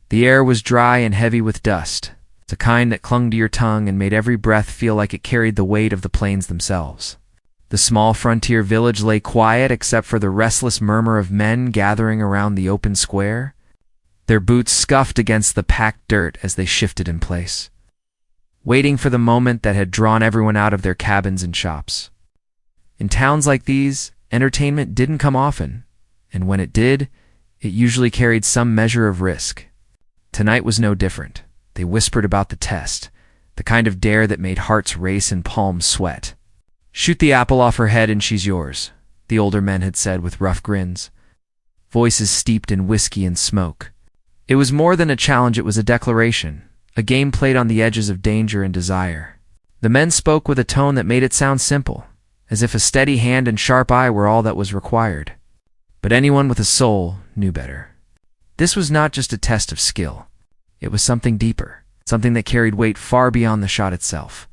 The air was dry and heavy with dust, the kind that clung to your tongue and made every breath feel like it carried the weight of the plains themselves. The small frontier village lay quiet except for the restless murmur of men gathering around the open square. Their boots scuffed against the packed dirt as they shifted in place, waiting for the moment that had drawn everyone out of their cabins and shops. In towns like these, entertainment didn't come often, and when it did, it usually carried some measure of risk. Tonight was no different. They whispered about the test, the kind of dare that made hearts race and palms sweat. "Shoot the apple off her head and she's yours," the older men had said with rough grins, voices steeped in whiskey and smoke. It was more than a challenge, it was a declaration, a game played on the edges of danger and desire. The men spoke with a tone that made it sound simple, as if a steady hand and sharp eye were all that was required. But anyone with a soul knew better. This was not just a test of skill. It was something deeper, something that carried weight far beyond the shot itself.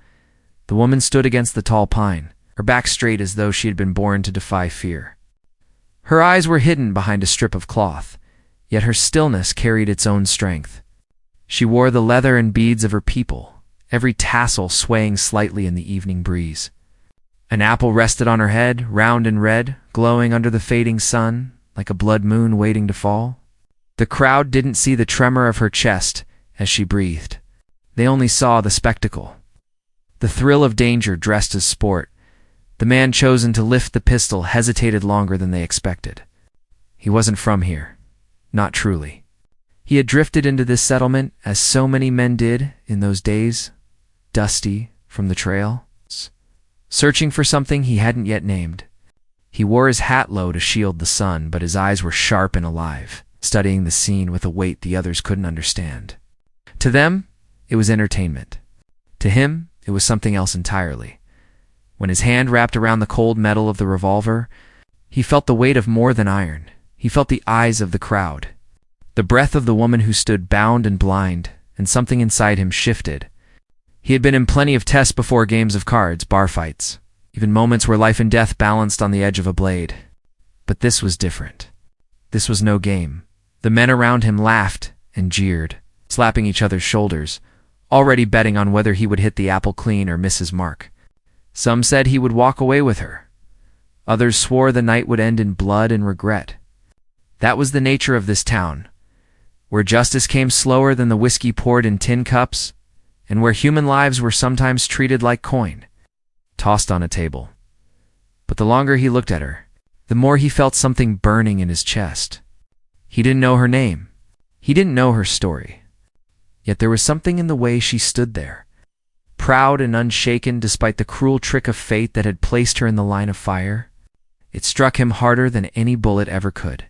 The woman stood against the tall pine, her back straight as though she had been born to defy fear. Her eyes were hidden behind a strip of cloth, yet her stillness carried its own strength. She wore the leather and beads of her people, every tassel swaying slightly in the evening breeze. An apple rested on her head, round and red, glowing under the fading sun, like a blood moon waiting to fall. The crowd didn't see the tremor of her chest as she breathed. They only saw the spectacle. The thrill of danger dressed as sport. The man chosen to lift the pistol hesitated longer than they expected. He wasn't from here. Not truly. He had drifted into this settlement, as so many men did in those days, dusty from the trail, searching for something he hadn't yet named. He wore his hat low to shield the sun, but his eyes were sharp and alive, studying the scene with a weight the others couldn't understand. To them, it was entertainment. To him, it was something else entirely. When his hand wrapped around the cold metal of the revolver, he felt the weight of more than iron. He felt the eyes of the crowd, the breath of the woman who stood bound and blind, and something inside him shifted. He had been in plenty of tests before, games of cards, bar fights, even moments where life and death balanced on the edge of a blade. But this was different. This was no game. The men around him laughed and jeered, slapping each other's shoulders, already betting on whether he would hit the apple clean or miss his mark. Some said he would walk away with her. Others swore the night would end in blood and regret. That was the nature of this town, where justice came slower than the whiskey poured in tin cups, and where human lives were sometimes treated like coin, tossed on a table. But the longer he looked at her, the more he felt something burning in his chest. He didn't know her name. He didn't know her story. Yet there was something in the way she stood there, proud and unshaken despite the cruel trick of fate that had placed her in the line of fire. It struck him harder than any bullet ever could.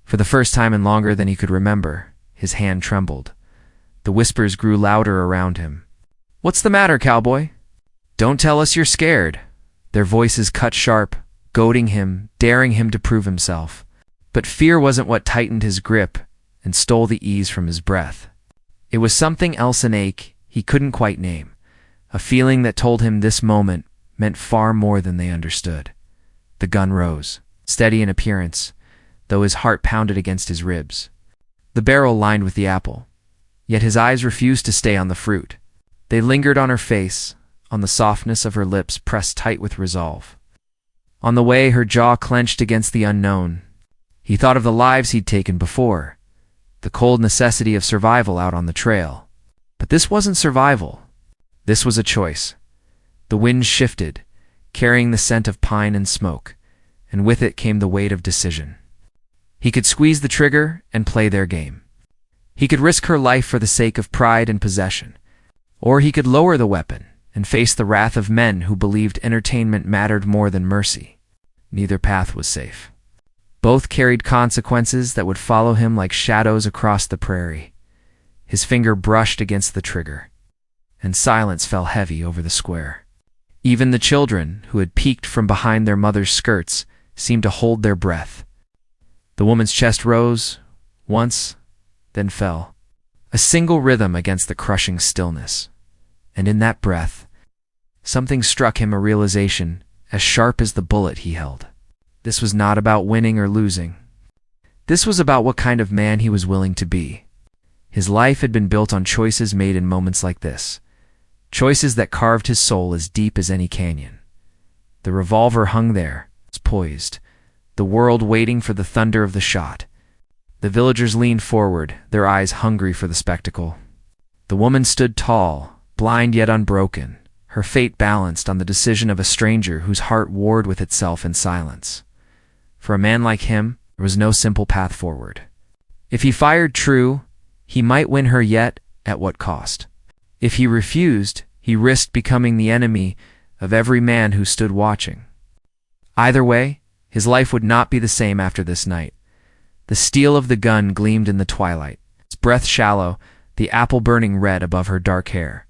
For the first time in longer than he could remember, his hand trembled. The whispers grew louder around him. "What's the matter, cowboy? Don't tell us you're scared." Their voices cut sharp, goading him, daring him to prove himself. But fear wasn't what tightened his grip and stole the ease from his breath. It was something else, an ache he couldn't quite name, a feeling that told him this moment meant far more than they understood. The gun rose, steady in appearance, though his heart pounded against his ribs. The barrel lined with the apple, yet his eyes refused to stay on the fruit. They lingered on her face, on the softness of her lips pressed tight with resolve. On the way, her jaw clenched against the unknown. He thought of the lives he'd taken before, the cold necessity of survival out on the trail. But this wasn't survival. This was a choice. The wind shifted, carrying the scent of pine and smoke, and with it came the weight of decision. He could squeeze the trigger and play their game. He could risk her life for the sake of pride and possession, or he could lower the weapon and face the wrath of men who believed entertainment mattered more than mercy. Neither path was safe. Both carried consequences that would follow him like shadows across the prairie. His finger brushed against the trigger, and silence fell heavy over the square. Even the children, who had peeked from behind their mother's skirts, seemed to hold their breath. The woman's chest rose, once, then fell, a single rhythm against the crushing stillness. And in that breath, something struck him, a realization as sharp as the bullet he held. This was not about winning or losing. This was about what kind of man he was willing to be. His life had been built on choices made in moments like this, choices that carved his soul as deep as any canyon. The revolver hung there, poised, the world waiting for the thunder of the shot. The villagers leaned forward, their eyes hungry for the spectacle. The woman stood tall, blind yet unbroken, her fate balanced on the decision of a stranger whose heart warred with itself in silence. For a man like him, there was no simple path forward. If he fired true, he might win her, yet at what cost? If he refused, he risked becoming the enemy of every man who stood watching. Either way, his life would not be the same after this night. The steel of the gun gleamed in the twilight, its breath shallow, the apple burning red above her dark hair.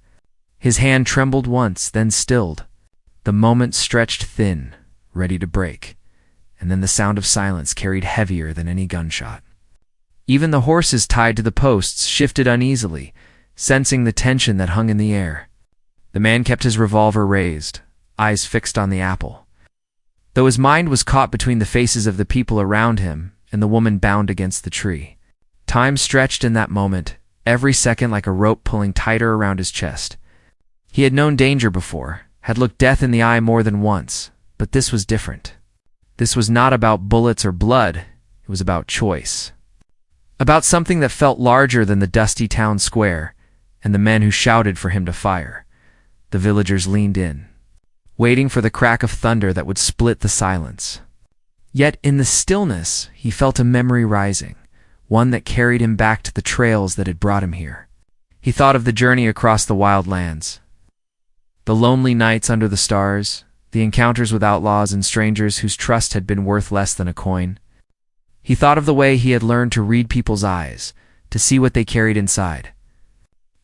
His hand trembled once, then stilled. The moment stretched thin, ready to break, and then the sound of silence carried heavier than any gunshot. Even the horses tied to the posts shifted uneasily, sensing the tension that hung in the air. The man kept his revolver raised, eyes fixed on the apple. Though his mind was caught between the faces of the people around him and the woman bound against the tree. Time stretched in that moment, every second like a rope pulling tighter around his chest. He had known danger before, had looked death in the eye more than once, but this was different. This was not about bullets or blood, it was about choice. About something that felt larger than the dusty town square and the men who shouted for him to fire. The villagers leaned in, waiting for the crack of thunder that would split the silence. Yet in the stillness, he felt a memory rising, one that carried him back to the trails that had brought him here. He thought of the journey across the wild lands, the lonely nights under the stars, the encounters with outlaws and strangers whose trust had been worth less than a coin. He thought of the way he had learned to read people's eyes, to see what they carried inside.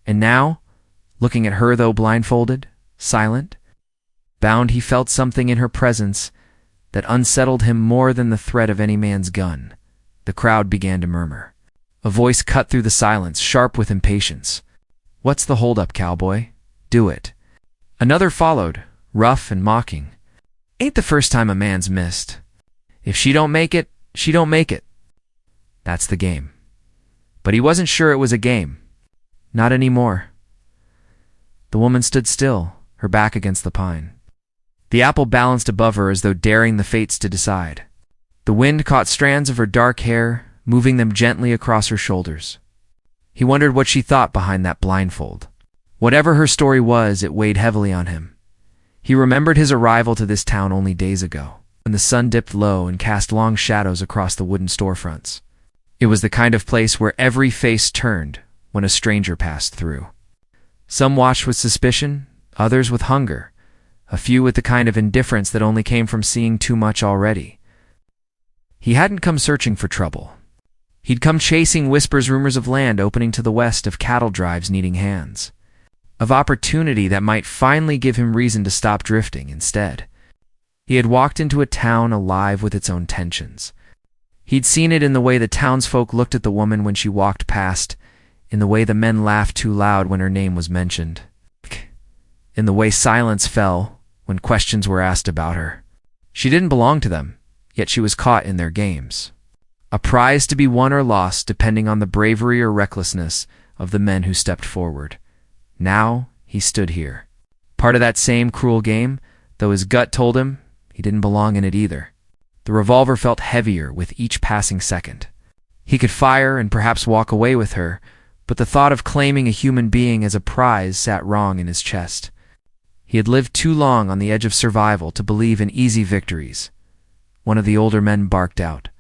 And now, looking at her though blindfolded, silent, bound, he felt something in her presence that unsettled him more than the threat of any man's gun. The crowd began to murmur. A voice cut through the silence, sharp with impatience. "What's the holdup, cowboy? Do it." Another followed, rough and mocking. "Ain't the first time a man's missed. If she don't make it, she don't make it. That's the game." But he wasn't sure it was a game. Not anymore. The woman stood still, her back against the pine. The apple balanced above her as though daring the fates to decide. The wind caught strands of her dark hair, moving them gently across her shoulders. He wondered what she thought behind that blindfold. Whatever her story was, it weighed heavily on him. He remembered his arrival to this town only days ago, when the sun dipped low and cast long shadows across the wooden storefronts. It was the kind of place where every face turned when a stranger passed through. Some watched with suspicion, others with hunger, a few with the kind of indifference that only came from seeing too much already. He hadn't come searching for trouble. He'd come chasing whispers, rumors of land opening to the west, of cattle drives needing hands, of opportunity that might finally give him reason to stop drifting instead. He had walked into a town alive with its own tensions. He'd seen it in the way the townsfolk looked at the woman when she walked past, in the way the men laughed too loud when her name was mentioned, in the way silence fell when questions were asked about her. She didn't belong to them, yet she was caught in their games. A prize to be won or lost depending on the bravery or recklessness of the men who stepped forward. Now he stood here, part of that same cruel game, though his gut told him he didn't belong in it either. The revolver felt heavier with each passing second. He could fire and perhaps walk away with her, but the thought of claiming a human being as a prize sat wrong in his chest. He had lived too long on the edge of survival to believe in easy victories. One of the older men barked out,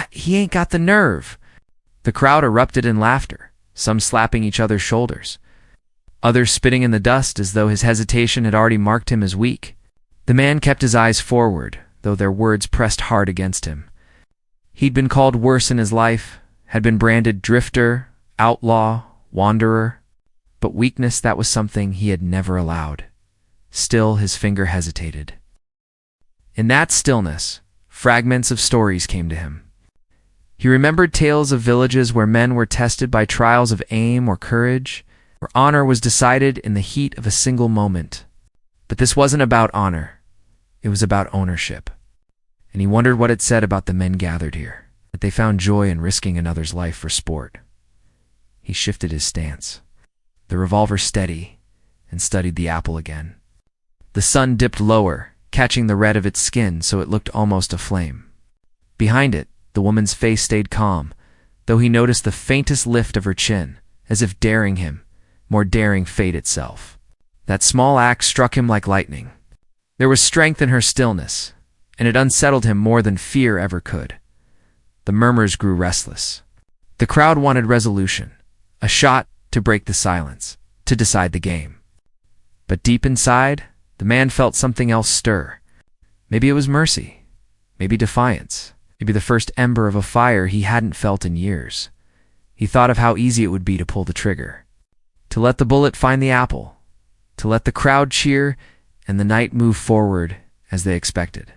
"He ain't got the nerve." The crowd erupted in laughter, some slapping each other's shoulders, others spitting in the dust as though his hesitation had already marked him as weak. The man kept his eyes forward, though their words pressed hard against him. He'd been called worse in his life, had been branded drifter, outlaw, wanderer, but weakness, that was something he had never allowed. Still, his finger hesitated. In that stillness, fragments of stories came to him. He remembered tales of villages where men were tested by trials of aim or courage, where honor was decided in the heat of a single moment. But this wasn't about honor. It was about ownership. And he wondered what it said about the men gathered here, that they found joy in risking another's life for sport. He shifted his stance, the revolver steady, and studied the apple again. The sun dipped lower, catching the red of its skin so it looked almost aflame. Behind it, the woman's face stayed calm, though he noticed the faintest lift of her chin, as if daring him, more daring fate itself. That small act struck him like lightning. There was strength in her stillness, and it unsettled him more than fear ever could. The murmurs grew restless. The crowd wanted resolution, a shot to break the silence, to decide the game. But deep inside, the man felt something else stir. Maybe it was mercy, maybe defiance, maybe the first ember of a fire he hadn't felt in years. He thought of how easy it would be to pull the trigger, to let the bullet find the apple, to let the crowd cheer and the night move forward as they expected.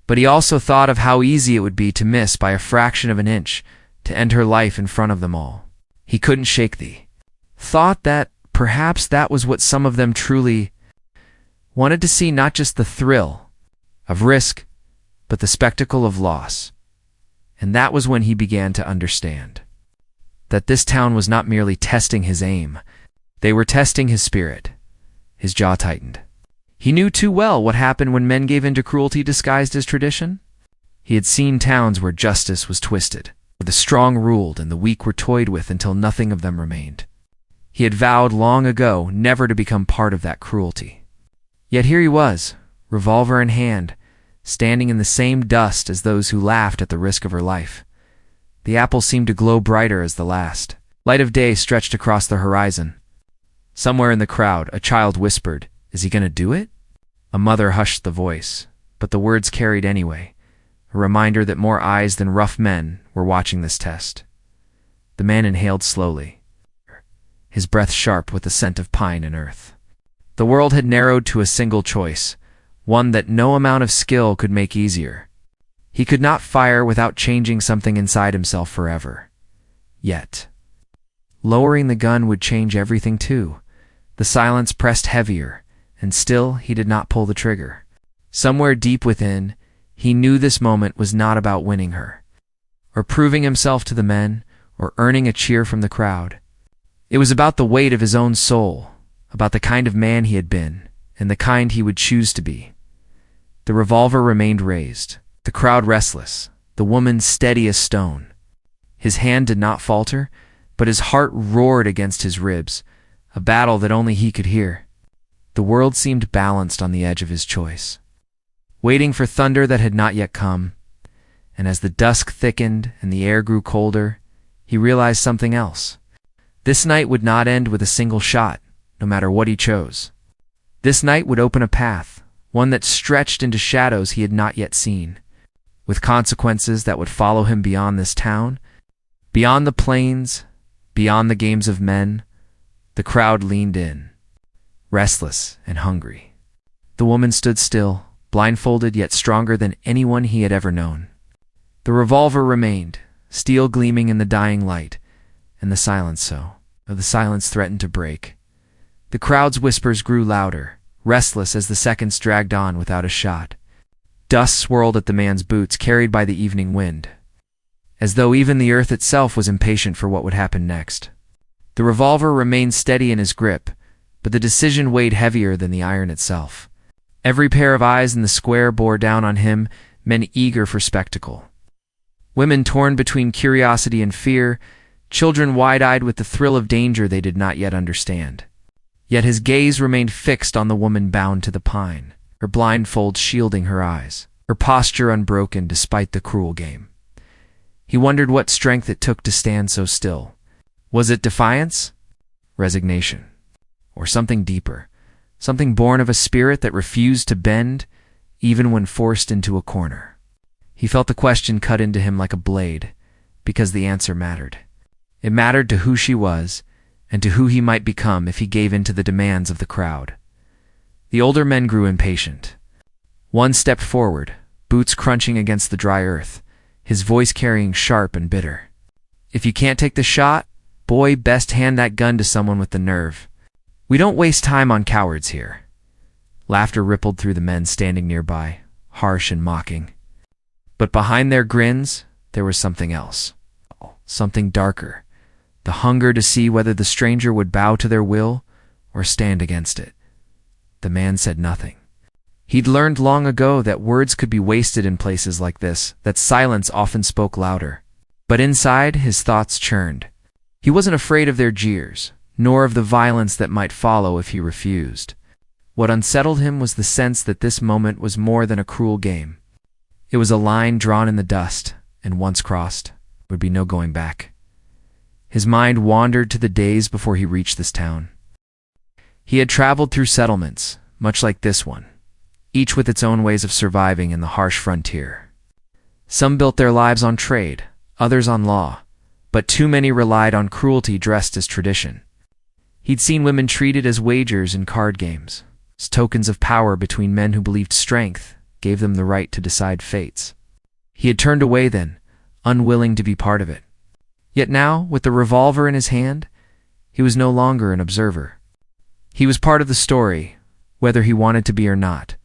But he also thought of how easy it would be to miss by a fraction of an inch, to end her life in front of them all. He couldn't shake the thought that perhaps that was what some of them truly wanted to see, not just the thrill of risk, but the spectacle of loss. And that was when he began to understand that this town was not merely testing his aim, they were testing his spirit. His jaw tightened. He knew too well what happened when men gave in to cruelty disguised as tradition. He had seen towns where justice was twisted, where the strong ruled and the weak were toyed with until nothing of them remained. He had vowed long ago never to become part of that cruelty. Yet here he was, revolver in hand, standing in the same dust as those who laughed at the risk of her life. The apple seemed to glow brighter as the last light of day stretched across the horizon. Somewhere in the crowd, a child whispered, "Is he going to do it?" A mother hushed the voice, but the words carried anyway, a reminder that more eyes than rough men were watching this test. The man inhaled slowly, his breath sharp with the scent of pine and earth. The world had narrowed to a single choice, one that no amount of skill could make easier. He could not fire without changing something inside himself forever. Yet, lowering the gun would change everything too. The silence pressed heavier, and still he did not pull the trigger. Somewhere deep within, he knew this moment was not about winning her, or proving himself to the men, or earning a cheer from the crowd. It was about the weight of his own soul, about the kind of man he had been, and the kind he would choose to be. The revolver remained raised, the crowd restless, the woman steady as stone. His hand did not falter, but his heart roared against his ribs, a battle that only he could hear. The world seemed balanced on the edge of his choice, waiting for thunder that had not yet come. And as the dusk thickened and the air grew colder, he realized something else. This night would not end with a single shot, no matter what he chose. This night would open a path, one that stretched into shadows he had not yet seen, with consequences that would follow him beyond this town, beyond the plains, beyond the games of men. The crowd leaned in, restless and hungry. The woman stood still, blindfolded yet stronger than anyone he had ever known. The revolver remained, steel gleaming in the dying light, and the silence so. The silence threatened to break. The crowd's whispers grew louder, restless as the seconds dragged on without a shot. Dust swirled at the man's boots, carried by the evening wind, as though even the earth itself was impatient for what would happen next. The revolver remained steady in his grip, but the decision weighed heavier than the iron itself. Every pair of eyes in the square bore down on him, men eager for spectacle. Women torn between curiosity and fear, children wide-eyed with the thrill of danger they did not yet understand. Yet his gaze remained fixed on the woman bound to the pine, her blindfold shielding her eyes, her posture unbroken despite the cruel game. He wondered what strength it took to stand so still. Was it defiance? Resignation? Or something deeper? Something born of a spirit that refused to bend, even when forced into a corner? He felt the question cut into him like a blade, because the answer mattered. It mattered to who she was, and to who he might become if he gave in to the demands of the crowd. The older men grew impatient. One stepped forward, boots crunching against the dry earth, his voice carrying sharp and bitter. "If you can't take the shot, boy, best hand that gun to someone with the nerve. We don't waste time on cowards here." Laughter rippled through the men standing nearby, harsh and mocking. But behind their grins, there was something else. Something darker. the hunger to see whether the stranger would bow to their will or stand against it. The man said nothing. He'd learned long ago that words could be wasted in places like this, that silence often spoke louder. But inside, his thoughts churned. He wasn't afraid of their jeers, nor of the violence that might follow if he refused. What unsettled him was the sense that this moment was more than a cruel game. It was a line drawn in the dust, and once crossed, there would be no going back. His mind wandered to the days before he reached this town. He had traveled through settlements, much like this one, each with its own ways of surviving in the harsh frontier. Some built their lives on trade, others on law, but too many relied on cruelty dressed as tradition. He'd seen women treated as wagers in card games, as tokens of power between men who believed strength gave them the right to decide fates. He had turned away then, unwilling to be part of it. Yet now, with the revolver in his hand, he was no longer an observer. He was part of the story, whether he wanted to be or not.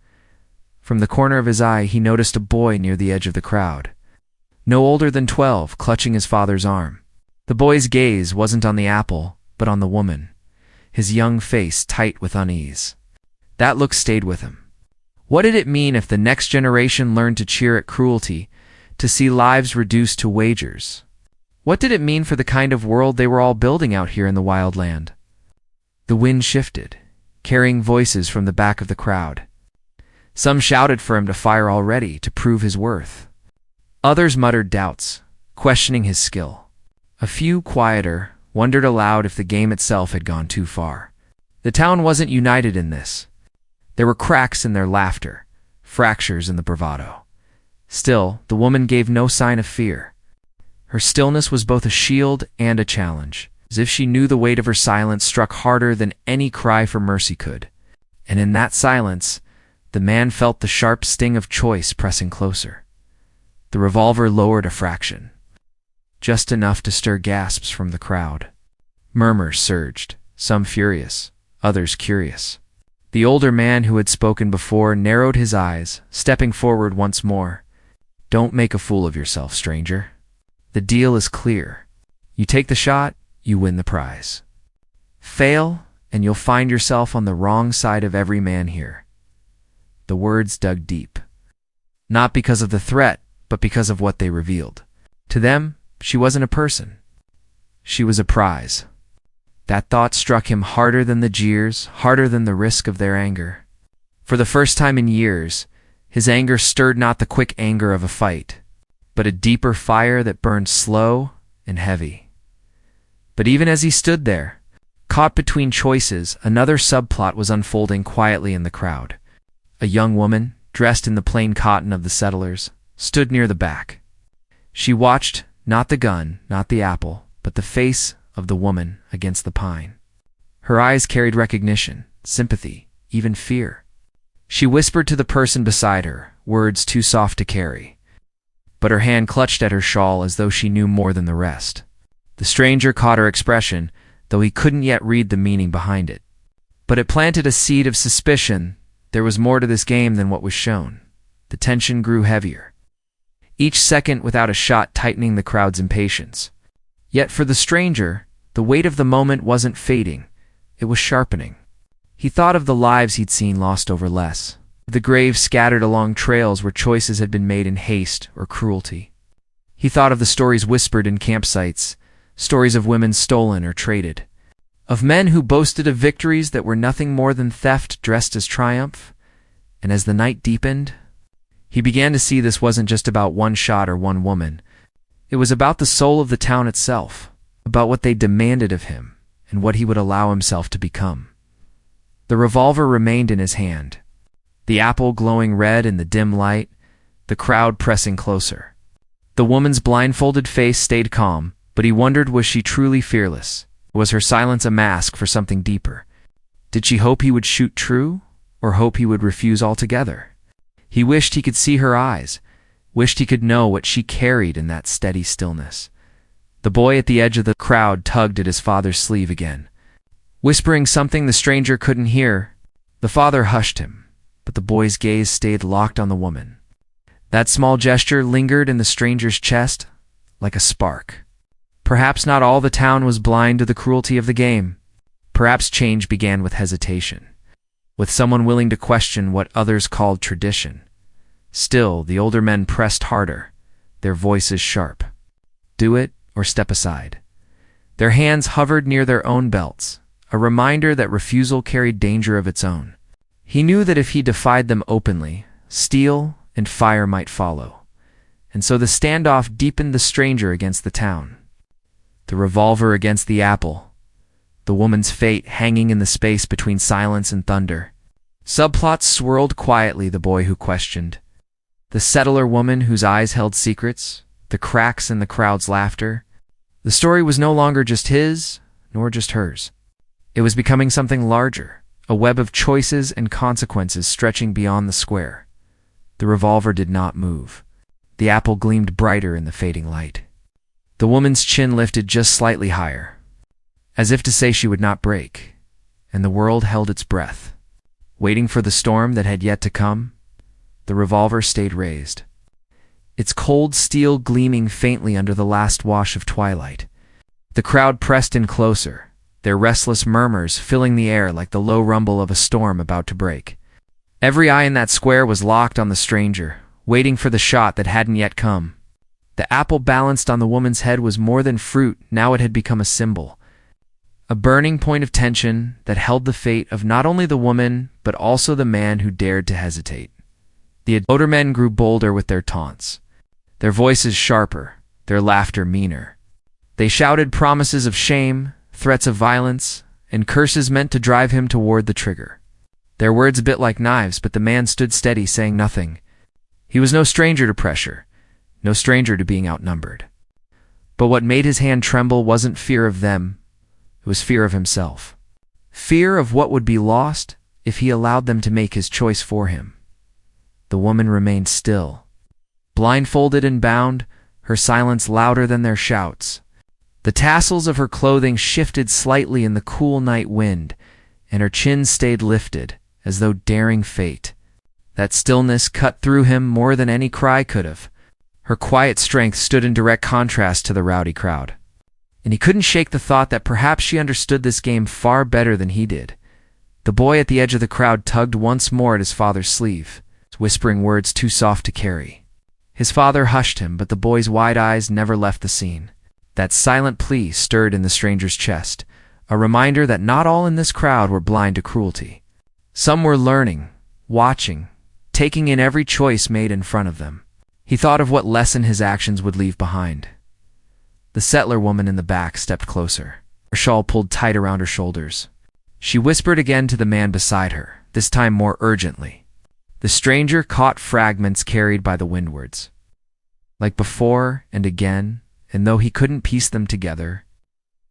From the corner of his eye, he noticed a boy near the edge of the crowd. No older than 12, clutching his father's arm. The boy's gaze wasn't on the apple, but on the woman, his young face tight with unease. That look stayed with him. What did it mean if the next generation learned to cheer at cruelty, to see lives reduced to wagers? What did it mean for the kind of world they were all building out here in the wild land? The wind shifted, carrying voices from the back of the crowd. Some shouted for him to fire already, to prove his worth. Others muttered doubts, questioning his skill. A few, quieter, wondered aloud if the game itself had gone too far. The town wasn't united in this. There were cracks in their laughter, fractures in the bravado. Still, the woman gave no sign of fear. Her stillness was both a shield and a challenge, as if she knew the weight of her silence struck harder than any cry for mercy could. And in that silence, the man felt the sharp sting of choice pressing closer. The revolver lowered a fraction, just enough to stir gasps from the crowd. Murmurs surged, some furious, others curious. The older man who had spoken before narrowed his eyes, stepping forward once more. "Don't make a fool of yourself, stranger. The deal is clear. You take the shot, you win the prize. Fail, and you'll find yourself on the wrong side of every man here." The words dug deep. Not because of the threat, but because of what they revealed. To them, she wasn't a person. She was a prize. That thought struck him harder than the jeers, harder than the risk of their anger. For the first time in years, his anger stirred not the quick anger of a fight, but a deeper fire that burned slow and heavy. But even as he stood there, caught between choices, another subplot was unfolding quietly in the crowd. A young woman, dressed in the plain cotton of the settlers, stood near the back. She watched, not the gun, not the apple, but the face of the woman against the pine. Her eyes carried recognition, sympathy, even fear. She whispered to the person beside her, words too soft to carry. But her hand clutched at her shawl as though she knew more than the rest. The stranger caught her expression, though he couldn't yet read the meaning behind it. But it planted a seed of suspicion. There was more to this game than what was shown. The tension grew heavier, each second without a shot tightening the crowd's impatience. Yet for the stranger, the weight of the moment wasn't fading, it was sharpening. He thought of the lives he'd seen lost over less, the graves scattered along trails where choices had been made in haste or cruelty. He thought of the stories whispered in campsites, stories of women stolen or traded, of men who boasted of victories that were nothing more than theft dressed as triumph. And as the night deepened, he began to see this wasn't just about one shot or one woman. It was about the soul of the town itself, about what they demanded of him and what he would allow himself to become. The revolver remained in his hand, the apple glowing red in the dim light, the crowd pressing closer. The woman's blindfolded face stayed calm, but he wondered, was she truly fearless? Was her silence a mask for something deeper? Did she hope he would shoot true, or hope he would refuse altogether? He wished he could see her eyes, wished he could know what she carried in that steady stillness. The boy at the edge of the crowd tugged at his father's sleeve again, whispering something the stranger couldn't hear. The father hushed him, but the boy's gaze stayed locked on the woman. That small gesture lingered in the stranger's chest like a spark. Perhaps not all the town was blind to the cruelty of the game. Perhaps change began with hesitation, with someone willing to question what others called tradition. Still, the older men pressed harder, their voices sharp. Do it or step aside. Their hands hovered near their own belts, a reminder that refusal carried danger of its own. He knew that if he defied them openly, steel and fire might follow. And so the standoff deepened, the stranger against the town, the revolver against the apple, the woman's fate hanging in the space between silence and thunder. Subplots swirled quietly, the boy who questioned, the settler woman whose eyes held secrets, the cracks in the crowd's laughter. The story was no longer just his, nor just hers. It was becoming something larger, a web of choices and consequences stretching beyond the square. The revolver did not move. The apple gleamed brighter in the fading light. The woman's chin lifted just slightly higher, as if to say she would not break, and the world held its breath. Waiting for the storm that had yet to come, the revolver stayed raised, its cold steel gleaming faintly under the last wash of twilight. The crowd pressed in closer, their restless murmurs filling the air like the low rumble of a storm about to break. Every eye in that square was locked on the stranger, waiting for the shot that hadn't yet come. The apple balanced on the woman's head was more than fruit, now it had become a symbol, a burning point of tension that held the fate of not only the woman, but also the man who dared to hesitate. The older men grew bolder with their taunts, their voices sharper, their laughter meaner. They shouted promises of shame, threats of violence, and curses meant to drive him toward the trigger. Their words bit like knives, but the man stood steady, saying nothing. He was no stranger to pressure, no stranger to being outnumbered. But what made his hand tremble wasn't fear of them, it was fear of himself. Fear of what would be lost if he allowed them to make his choice for him. The woman remained still, blindfolded and bound, her silence louder than their shouts. The tassels of her clothing shifted slightly in the cool night wind, and her chin stayed lifted, as though daring fate. That stillness cut through him more than any cry could have. Her quiet strength stood in direct contrast to the rowdy crowd. And he couldn't shake the thought that perhaps she understood this game far better than he did. The boy at the edge of the crowd tugged once more at his father's sleeve, whispering words too soft to carry. His father hushed him, but the boy's wide eyes never left the scene. That silent plea stirred in the stranger's chest, a reminder that not all in this crowd were blind to cruelty. Some were learning, watching, taking in every choice made in front of them. He thought of what lesson his actions would leave behind. The settler woman in the back stepped closer, her shawl pulled tight around her shoulders. She whispered again to the man beside her, this time more urgently. The stranger caught fragments carried by the windwards. Like before and again, and though he couldn't piece them together,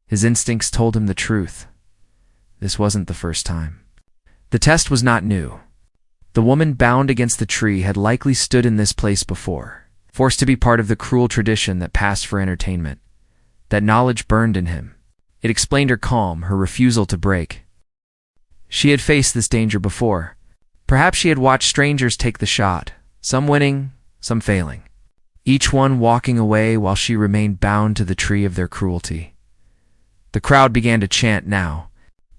his instincts told him the truth. This wasn't the first time. The test was not new. The woman bound against the tree had likely stood in this place before, forced to be part of the cruel tradition that passed for entertainment. That knowledge burned in him. It explained her calm, her refusal to break. She had faced this danger before. Perhaps she had watched strangers take the shot, some winning, some failing, each one walking away while she remained bound to the tree of their cruelty. The crowd began to chant now,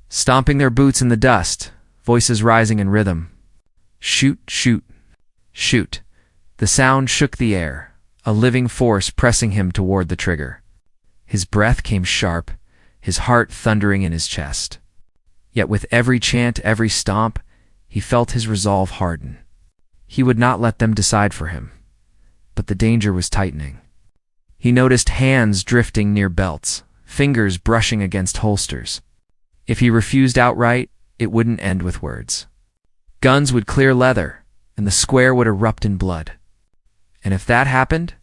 stomping their boots in the dust, voices rising in rhythm. Shoot, shoot, shoot. The sound shook the air, a living force pressing him toward the trigger. His breath came sharp, his heart thundering in his chest. Yet with every chant, every stomp, he felt his resolve harden. He would not let them decide for him. But the danger was tightening. He noticed hands drifting near belts, fingers brushing against holsters. If he refused outright, it wouldn't end with words. Guns would clear leather, and the square would erupt in blood. And if that happened,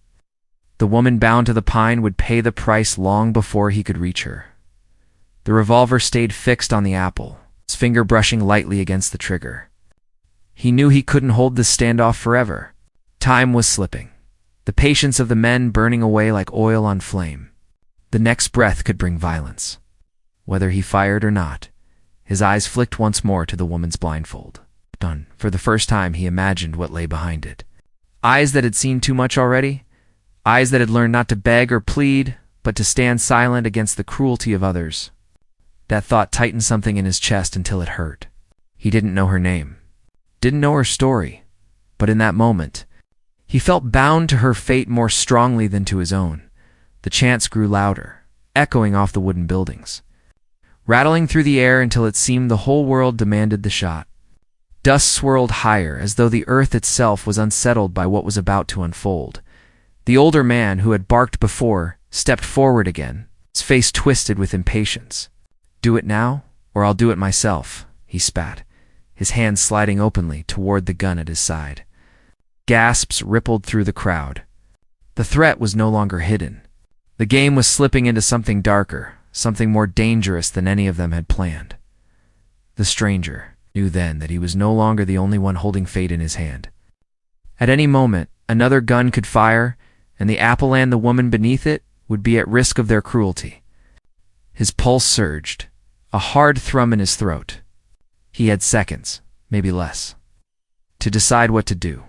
the woman bound to the pine would pay the price long before he could reach her. The revolver stayed fixed on the apple, his finger brushing lightly against the trigger. He knew he couldn't hold this standoff forever. Time was slipping, the patience of the men burning away like oil on flame. The next breath could bring violence. Whether he fired or not, his eyes flicked once more to the woman's blindfold. Done. For the first time he imagined what lay behind it. Eyes that had seen too much already, eyes that had learned not to beg or plead, but to stand silent against the cruelty of others. That thought tightened something in his chest until it hurt. He didn't know her name, didn't know her story, but in that moment, he felt bound to her fate more strongly than to his own. The chants grew louder, echoing off the wooden buildings, rattling through the air until it seemed the whole world demanded the shot. Dust swirled higher, as though the earth itself was unsettled by what was about to unfold. The older man, who had barked before, stepped forward again, his face twisted with impatience. "Do it now, or I'll do it myself," he spat, his hand sliding openly toward the gun at his side. Gasps rippled through the crowd. The threat was no longer hidden. The game was slipping into something darker, something more dangerous than any of them had planned. The stranger knew then that he was no longer the only one holding fate in his hand. At any moment, another gun could fire, and the apple and the woman beneath it would be at risk of their cruelty. His pulse surged, a hard thrum in his throat. He had seconds, maybe less, to decide what to do.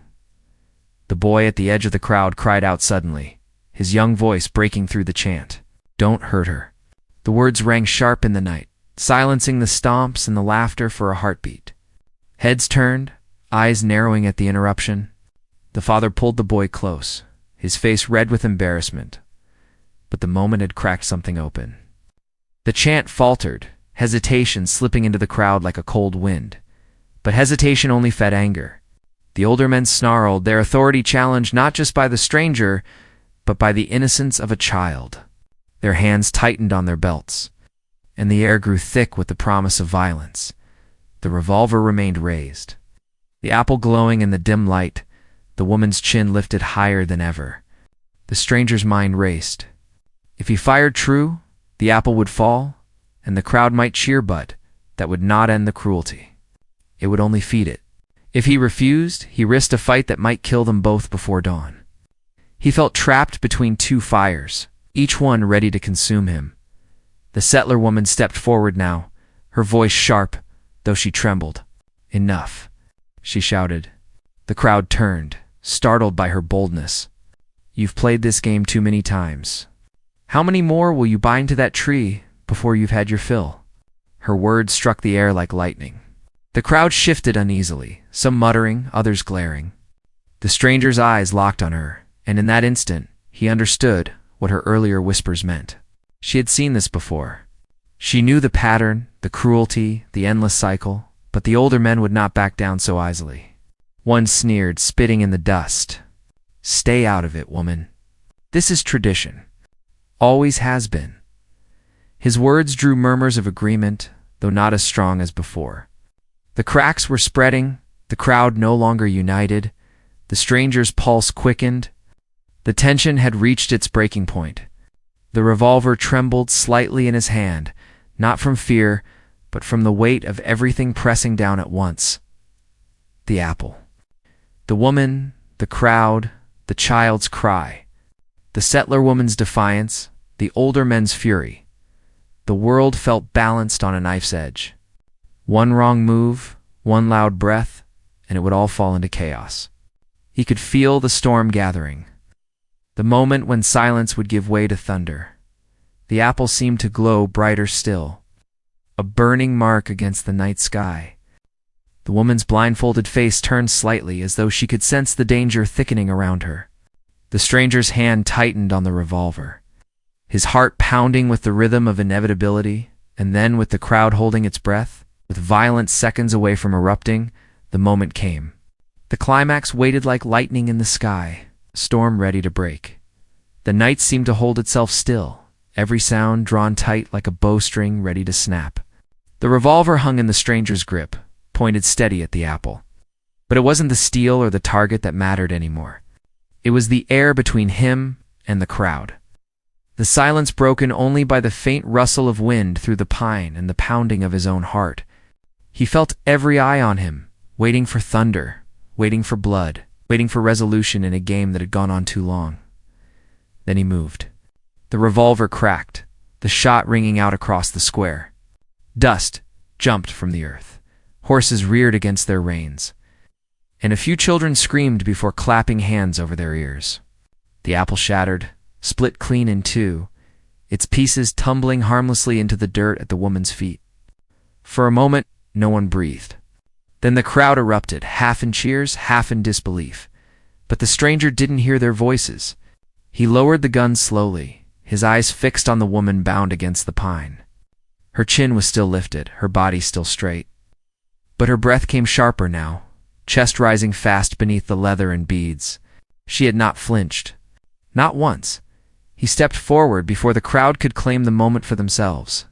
The boy at the edge of the crowd cried out suddenly, his young voice breaking through the chant. "Don't hurt her." The words rang sharp in the night, silencing the stomps and the laughter for a heartbeat. Heads turned, eyes narrowing at the interruption. The father pulled the boy close, his face red with embarrassment. But the moment had cracked something open. The chant faltered, hesitation slipping into the crowd like a cold wind. But hesitation only fed anger. The older men snarled, their authority challenged not just by the stranger, but by the innocence of a child. Their hands tightened on their belts, and the air grew thick with the promise of violence. The revolver remained raised, the apple glowing in the dim light, the woman's chin lifted higher than ever. The stranger's mind raced. If he fired true, the apple would fall, and the crowd might cheer, but that would not end the cruelty. It would only feed it. If he refused, he risked a fight that might kill them both before dawn. He felt trapped between two fires, each one ready to consume him. The settler woman stepped forward now, her voice sharp, though she trembled. "Enough," she shouted. The crowd turned, startled by her boldness. "You've played this game too many times. How many more will you bind to that tree before you've had your fill?" Her words struck the air like lightning. The crowd shifted uneasily, some muttering, others glaring. The stranger's eyes locked on her, and in that instant, he understood what her earlier whispers meant. She had seen this before. She knew the pattern, the cruelty, the endless cycle, but the older men would not back down so easily. One sneered, spitting in the dust. "Stay out of it, woman. This is tradition. Always has been." His words drew murmurs of agreement, though not as strong as before. The cracks were spreading, the crowd no longer united, the stranger's pulse quickened. The tension had reached its breaking point. The revolver trembled slightly in his hand, not from fear, but from the weight of everything pressing down at once. The apple. The woman, the crowd, the child's cry. The settler woman's defiance, the older men's fury. The world felt balanced on a knife's edge. One wrong move, one loud breath, and it would all fall into chaos. He could feel the storm gathering, the moment when silence would give way to thunder. The apple seemed to glow brighter still, a burning mark against the night sky. The woman's blindfolded face turned slightly as though she could sense the danger thickening around her. The stranger's hand tightened on the revolver, his heart pounding with the rhythm of inevitability, and then with the crowd holding its breath, with violence seconds away from erupting, the moment came. The climax waited like lightning in the sky, a storm ready to break. The night seemed to hold itself still, every sound drawn tight like a bowstring ready to snap. The revolver hung in the stranger's grip, pointed steady at the apple. But it wasn't the steel or the target that mattered anymore. It was the air between him and the crowd. The silence broken only by the faint rustle of wind through the pine and the pounding of his own heart. He felt every eye on him, waiting for thunder, waiting for blood, waiting for resolution in a game that had gone on too long. Then he moved. The revolver cracked, the shot ringing out across the square. Dust jumped from the earth. Horses reared against their reins, and a few children screamed before clapping hands over their ears. The apple shattered, split clean in two, its pieces tumbling harmlessly into the dirt at the woman's feet. For a moment, no one breathed. Then the crowd erupted, half in cheers, half in disbelief. But the stranger didn't hear their voices. He lowered the gun slowly, his eyes fixed on the woman bound against the pine. Her chin was still lifted, her body still straight. But her breath came sharper now, chest rising fast beneath the leather and beads. She had not flinched. Not once. He stepped forward before the crowd could claim the moment for themselves.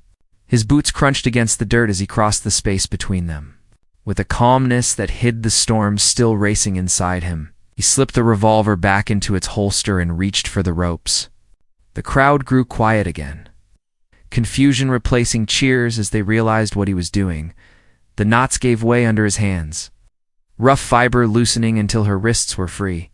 His boots crunched against the dirt as he crossed the space between them. With a calmness that hid the storm still racing inside him, he slipped the revolver back into its holster and reached for the ropes. The crowd grew quiet again, confusion replacing cheers as they realized what he was doing. The knots gave way under his hands, rough fiber loosening until her wrists were free.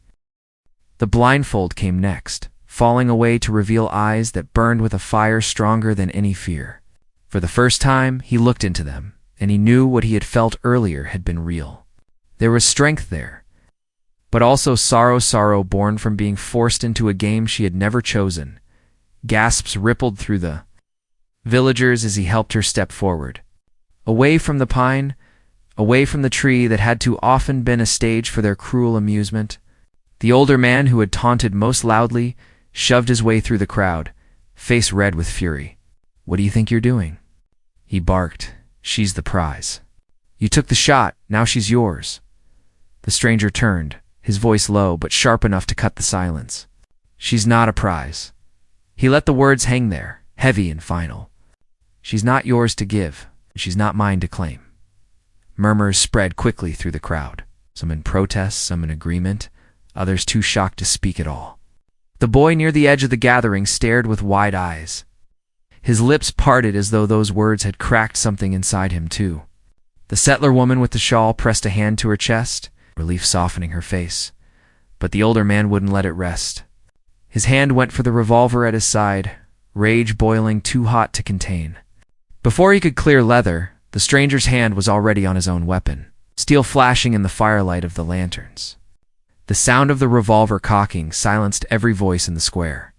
The blindfold came next, falling away to reveal eyes that burned with a fire stronger than any fear. For the first time, he looked into them, and he knew what he had felt earlier had been real. There was strength there, but also sorrow born from being forced into a game she had never chosen. Gasps rippled through the villagers as he helped her step forward. Away from the pine, away from the tree that had too often been a stage for their cruel amusement. The older man who had taunted most loudly shoved his way through the crowd, face red with fury. "What do you think you're doing?" he barked. "She's the prize. You took the shot, now she's yours." The stranger turned, his voice low but sharp enough to cut the silence. "She's not a prize." He let the words hang there, heavy and final. "She's not yours to give, and she's not mine to claim." Murmurs spread quickly through the crowd, some in protest, some in agreement, others too shocked to speak at all. The boy near the edge of the gathering stared with wide eyes. His lips parted as though those words had cracked something inside him too. The settler woman with the shawl pressed a hand to her chest, relief softening her face. But the older man wouldn't let it rest. His hand went for the revolver at his side, rage boiling too hot to contain. Before he could clear leather, the stranger's hand was already on his own weapon, steel flashing in the firelight of the lanterns. The sound of the revolver cocking silenced every voice in the square.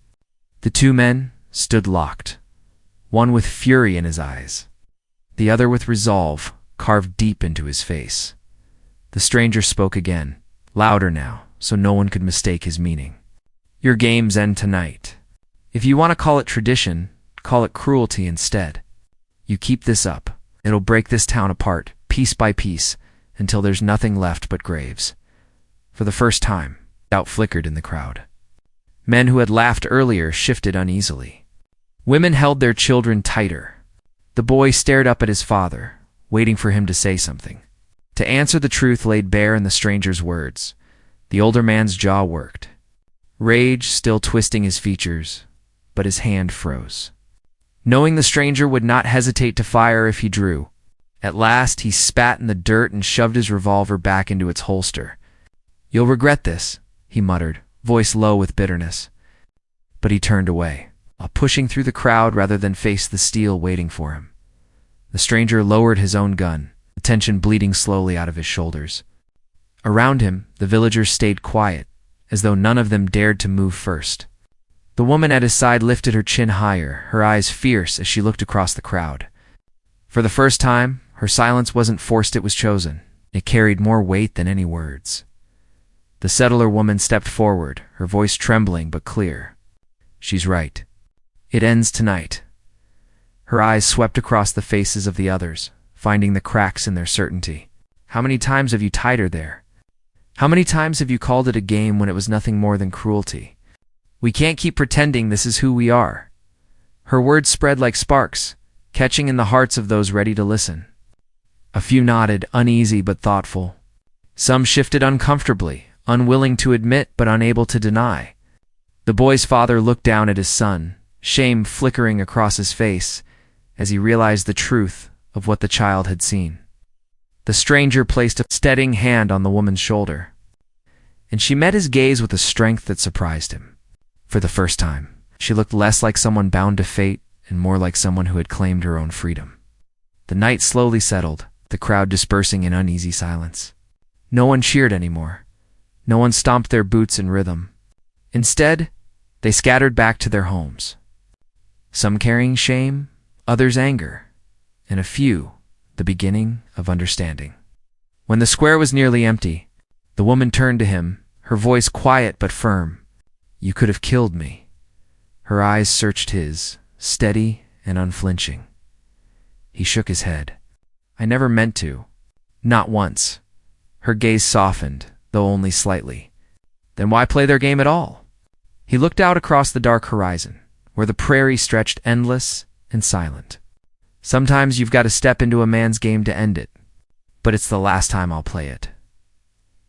The two men stood locked, one with fury in his eyes, the other with resolve carved deep into his face. The stranger spoke again, louder now, so no one could mistake his meaning. "Your games end tonight. If you want to call it tradition, call it cruelty instead. You keep this up, it'll break this town apart, piece by piece, until there's nothing left but graves." For the first time, doubt flickered in the crowd. Men who had laughed earlier shifted uneasily. Women held their children tighter. The boy stared up at his father, waiting for him to say something. To answer the truth laid bare in the stranger's words. The older man's jaw worked, rage still twisting his features, but his hand froze. Knowing the stranger would not hesitate to fire if he drew, at last he spat in the dirt and shoved his revolver back into its holster. "You'll regret this," he muttered, voice low with bitterness. But he turned away, pushing through the crowd rather than face the steel waiting for him. The stranger lowered his own gun, the tension bleeding slowly out of his shoulders. Around him, the villagers stayed quiet, as though none of them dared to move first. The woman at his side lifted her chin higher, her eyes fierce as she looked across the crowd. For the first time, her silence wasn't forced, it was chosen. It carried more weight than any words. The settler woman stepped forward, her voice trembling but clear. "She's right. It ends tonight." Her eyes swept across the faces of the others, finding the cracks in their certainty. "How many times have you tied her there? How many times have you called it a game when it was nothing more than cruelty? We can't keep pretending this is who we are." Her words spread like sparks, catching in the hearts of those ready to listen. A few nodded, uneasy but thoughtful. Some shifted uncomfortably, unwilling to admit but unable to deny. The boy's father looked down at his son, shame flickering across his face as he realized the truth of what the child had seen. The stranger placed a steadying hand on the woman's shoulder, and she met his gaze with a strength that surprised him. For the first time, she looked less like someone bound to fate and more like someone who had claimed her own freedom. The night slowly settled, the crowd dispersing in uneasy silence. No one cheered anymore. No one stomped their boots in rhythm. Instead, they scattered back to their homes. some carrying shame, others anger, and a few the beginning of understanding. When the square was nearly empty, the woman turned to him, her voice quiet but firm. "You could have killed me." Her eyes searched his, steady and unflinching. He shook his head. "I never meant to. Not once." Her gaze softened, though only slightly. "Then why play their game at all?" He looked out across the dark horizon, where the prairie stretched endless and silent. "Sometimes you've got to step into a man's game to end it, but it's the last time I'll play it."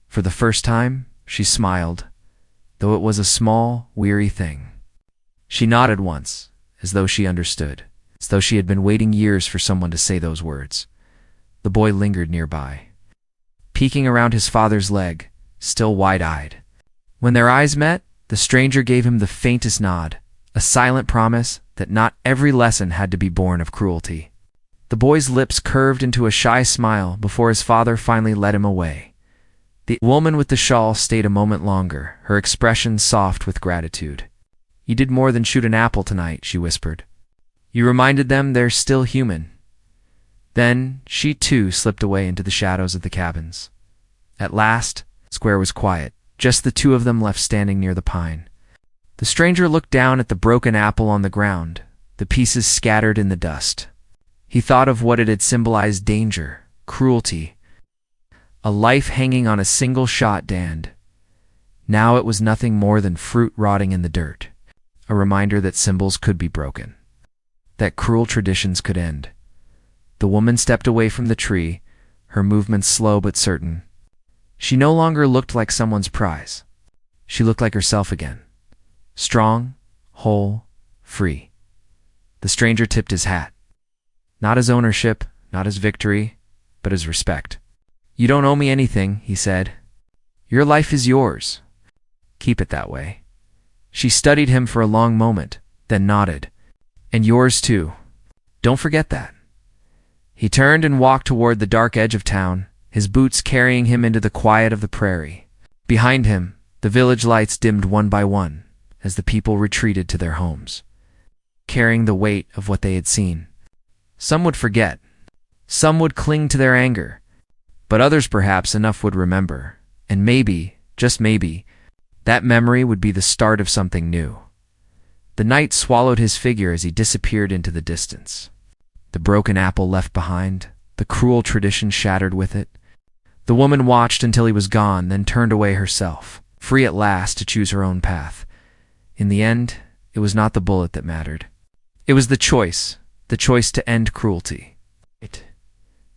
For the first time, she smiled, though it was a small, weary thing. She nodded once, as though she understood, as though she had been waiting years for someone to say those words. The boy lingered nearby, peeking around his father's leg, still wide-eyed. When their eyes met, the stranger gave him the faintest nod, a silent promise that not every lesson had to be born of cruelty. The boy's lips curved into a shy smile before his father finally led him away. The woman with the shawl stayed a moment longer, her expression soft with gratitude. "You did more than shoot an apple tonight," she whispered. "You reminded them they're still human." Then she too slipped away into the shadows of the cabins. At last, the square was quiet, just the two of them left standing near the pine. The stranger looked down at the broken apple on the ground, the pieces scattered in the dust. He thought of what it had symbolized: danger, cruelty, a life hanging on a single shot dand. Now it was nothing more than fruit rotting in the dirt, a reminder that symbols could be broken, that cruel traditions could end. The woman stepped away from the tree, her movements slow but certain. She no longer looked like someone's prize. She looked like herself again. Strong, whole, free. The stranger tipped his hat. Not his ownership, not his victory, but his respect. "You don't owe me anything," he said. "Your life is yours. Keep it that way." She studied him for a long moment, then nodded. "And yours too. Don't forget that." He turned and walked toward the dark edge of town, his boots carrying him into the quiet of the prairie. Behind him, the village lights dimmed one by one as the people retreated to their homes, carrying the weight of what they had seen. Some would forget. Some would cling to their anger. But others, perhaps enough, would remember. And maybe, just maybe, that memory would be the start of something new. The night swallowed his figure as he disappeared into the distance. The broken apple left behind, the cruel tradition shattered with it. The woman watched until he was gone, then turned away herself, free at last to choose her own path. In the end, it was not the bullet that mattered. It was the choice to end cruelty.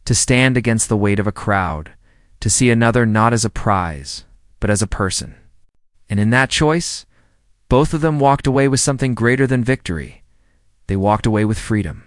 To stand against the weight of a crowd, to see another not as a prize, but as a person. And in that choice, both of them walked away with something greater than victory. They walked away with freedom.